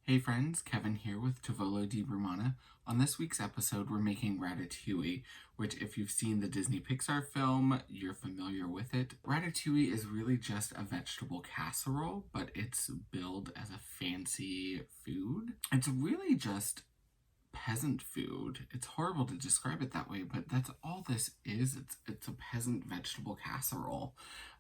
Hey friends, Kevin here with Tavolo di Romana. On this week's episode, we're making Ratatouille, which if you've seen the Disney Pixar film, you're familiar with it. Ratatouille is really just a vegetable casserole, but it's billed as a fancy food. It's really just peasant food. It's horrible to describe it that way, but that's all this is. It's a peasant vegetable casserole.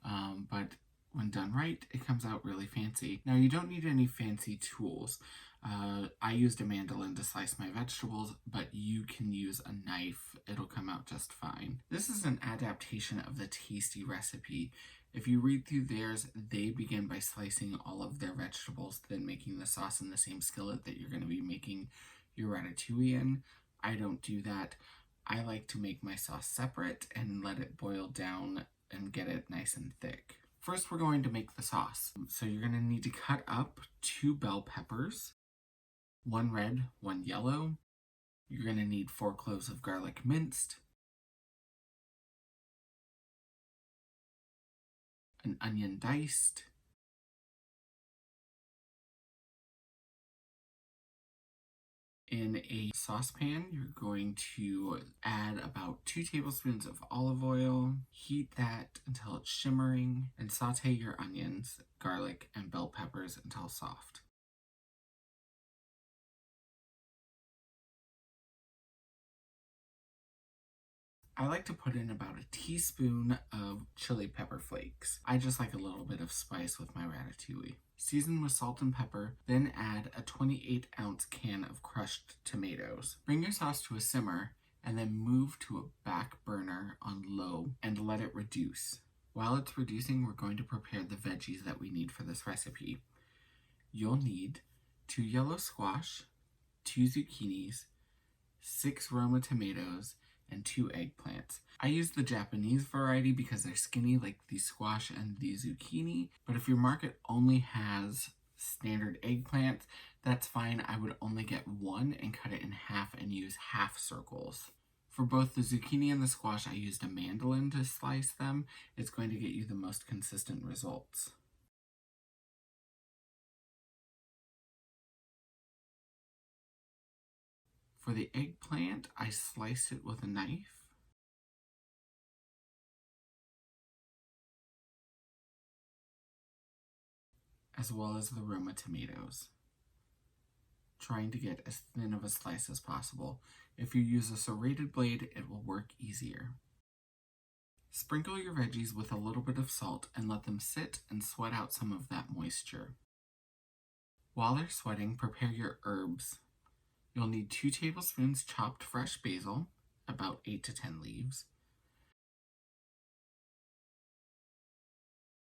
But when done right, it comes out really fancy. Now, you don't need any fancy tools. I used a mandolin to slice my vegetables, but you can use a knife. It'll come out just fine. This is an adaptation of the Tasty recipe. If you read through theirs, they begin by slicing all of their vegetables, then making the sauce in the same skillet that you're going to be making your ratatouille in. I don't do that. I like to make my sauce separate and let it boil down and get it nice and thick. First, we're going to make the sauce. So you're going to need to cut up 2 bell peppers, 1 red, 1 yellow. You're going to need 4 cloves of garlic minced, an onion diced, in a saucepan, you're going to add about 2 tablespoons of olive oil, heat that until it's shimmering, and saute your onions, garlic, and bell peppers until soft. I like to put in about a teaspoon of chili pepper flakes. I just like a little bit of spice with my ratatouille. Season with salt and pepper, then add a 28-ounce can of crushed tomatoes. Bring your sauce to a simmer and then move to a back burner on low and let it reduce. While it's reducing, we're going to prepare the veggies that we need for this recipe. You'll need 2 yellow squash, 2 zucchinis, 6 Roma tomatoes, and 2 eggplants. I use the Japanese variety because they're skinny like the squash and the zucchini, but if your market only has standard eggplants, that's fine. I would only get 1 and cut it in half and use half circles. For both the zucchini and the squash, I used a mandolin to slice them. It's going to get you the most consistent results. For the eggplant, I sliced it with a knife. As well as the Roma tomatoes, trying to get as thin of a slice as possible. If you use a serrated blade, it will work easier. Sprinkle your veggies with a little bit of salt and let them sit and sweat out some of that moisture. While they're sweating, prepare your herbs. You'll need 2 tablespoons chopped fresh basil, about 8 to 10 leaves,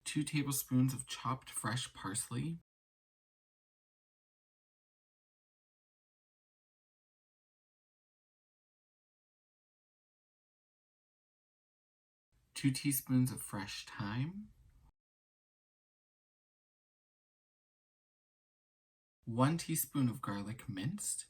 2 tablespoons of chopped fresh parsley, 2 teaspoons of fresh thyme, 1 teaspoon of garlic minced,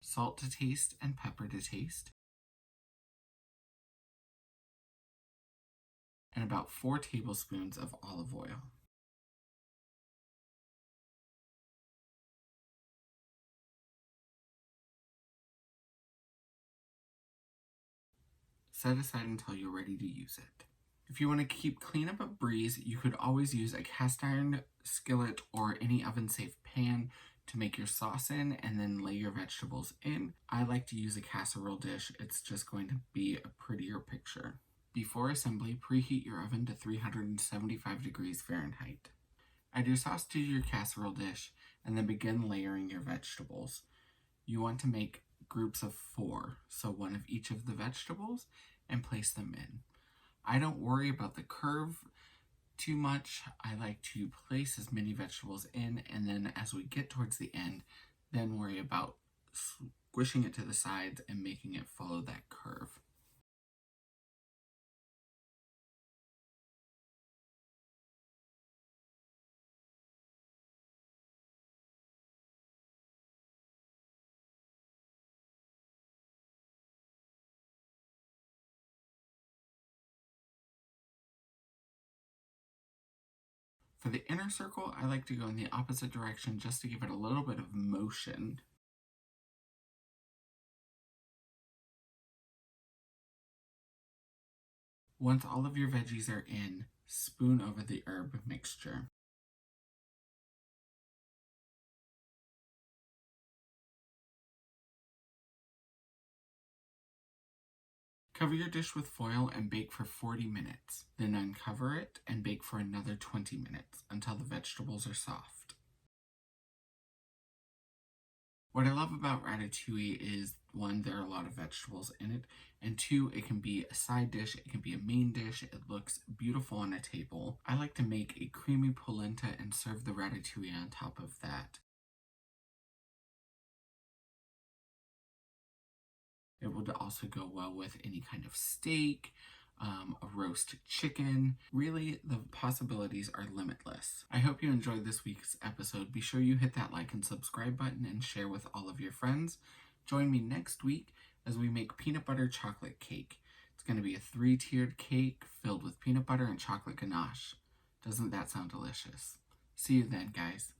salt to taste and pepper to taste, and about 4 tablespoons of olive oil. Set aside until you're ready to use it. If you want to keep cleanup a breeze, you could always use a cast iron skillet or any oven-safe pan to make your sauce in and then lay your vegetables in. I like to use a casserole dish. It's just going to be a prettier picture. Before assembly, preheat your oven to 375 degrees Fahrenheit. Add your sauce to your casserole dish and then begin layering your vegetables. You want to make groups of 4, so 1 of each of the vegetables, and place them in. I don't worry about the curve too much. I like to place as many vegetables in, and then as we get towards the end, then worry about squishing it to the sides and making it follow that curve. For the inner circle, I like to go in the opposite direction just to give it a little bit of motion. Once all of your veggies are in, spoon over the herb mixture. Cover your dish with foil and bake for 40 minutes. Then uncover it and bake for another 20 minutes until the vegetables are soft. What I love about ratatouille is, one, there are a lot of vegetables in it, and two, it can be a side dish, it can be a main dish, it looks beautiful on a table. I like to make a creamy polenta and serve the ratatouille on top of that. It would also go well with any kind of steak, a roast chicken. Really, the possibilities are limitless. I hope you enjoyed this week's episode. Be sure you hit that like and subscribe button and share with all of your friends. Join me next week as we make peanut butter chocolate cake. It's going to be a 3-tiered cake filled with peanut butter and chocolate ganache. Doesn't that sound delicious? See you then, guys.